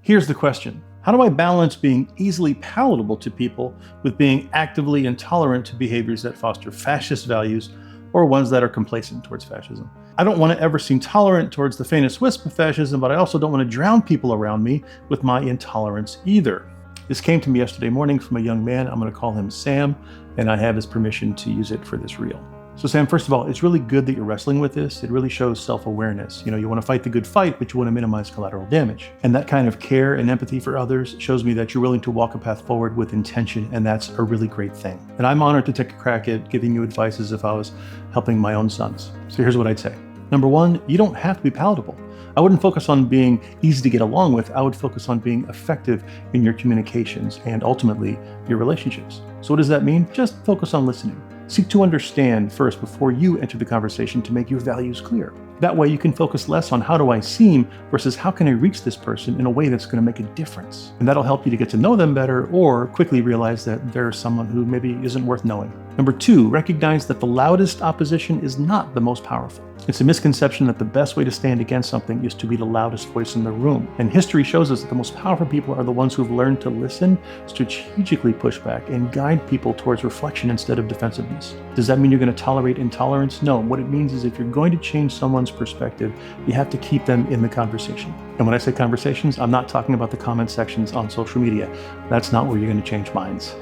Here's the question. How do I balance being easily palatable to people with being actively intolerant to behaviors that foster fascist values or ones that are complacent towards fascism? I don't want to ever seem tolerant towards the faintest wisp of fascism, but I also don't want to drown people around me with my intolerance either. This came to me yesterday morning from a young man. I'm going to call him Sam, and I have his permission to use it for this reel. So Sam, first of all, it's really good that you're wrestling with this. It really shows self-awareness. You want to fight the good fight, but you want to minimize collateral damage. And that kind of care and empathy for others shows me that you're willing to walk a path forward with intention, and that's a really great thing. And I'm honored to take a crack at giving you advice as if I was helping my own sons. So here's what I'd say. Number one, you don't have to be palatable. I wouldn't focus on being easy to get along with. I would focus on being effective in your communications and ultimately your relationships. So what does that mean? Just focus on listening. Seek to understand first before you enter the conversation to make your values clear. That way you can focus less on how do I seem versus how can I reach this person in a way that's going to make a difference. And that'll help you to get to know them better or quickly realize that they're someone who maybe isn't worth knowing. Number two, recognize that the loudest opposition is not the most powerful. It's a misconception that the best way to stand against something is to be the loudest voice in the room. And history shows us that the most powerful people are the ones who've learned to listen, strategically push back, and guide people towards reflection instead of defensiveness. Does that mean you're going to tolerate intolerance? No. What it means is if you're going to change someone's perspective, you have to keep them in the conversation. And when I say conversations, I'm not talking about the comment sections on social media. That's not where you're going to change minds.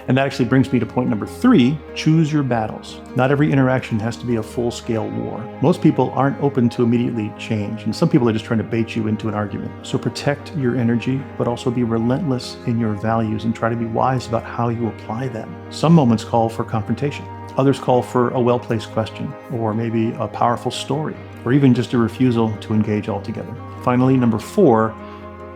And that actually brings me to point number three, choose your battles. Not every interaction has to be a full-scale war. Most people aren't open to immediately change, and some people are just trying to bait you into an argument. So protect your energy, but also be relentless in your values and try to be wise about how you apply them. Some moments call for confrontation. Others call for a well-placed question, or maybe a powerful story, or even just a refusal to engage altogether. Finally, number four,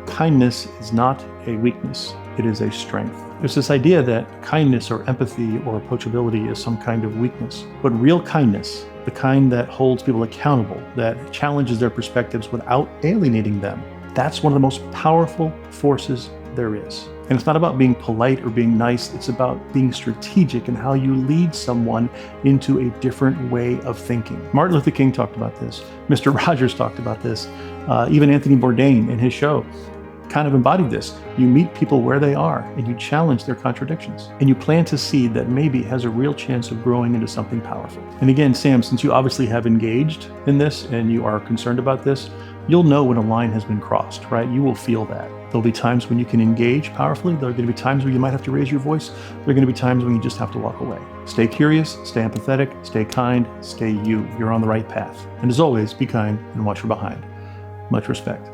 kindness is not a weakness, it is a strength. There's this idea that kindness or empathy or approachability is some kind of weakness, but real kindness, the kind that holds people accountable, that challenges their perspectives without alienating them, that's one of the most powerful forces there is. And it's not about being polite or being nice, it's about being strategic in how you lead someone into a different way of thinking. Martin Luther King talked about this. Mr. Rogers talked about this. Even Anthony Bourdain in his show kind of embodied this. You meet people where they are and you challenge their contradictions. And you plant a seed that maybe has a real chance of growing into something powerful. And again, Sam, since you obviously have engaged in this and you are concerned about this, you'll know when a line has been crossed, right? You will feel that. There'll be times when you can engage powerfully. There are going to be times where you might have to raise your voice. There are going to be times when you just have to walk away. Stay curious, stay empathetic, stay kind, stay you. You're on the right path. And as always, be kind and watch from behind. Much respect.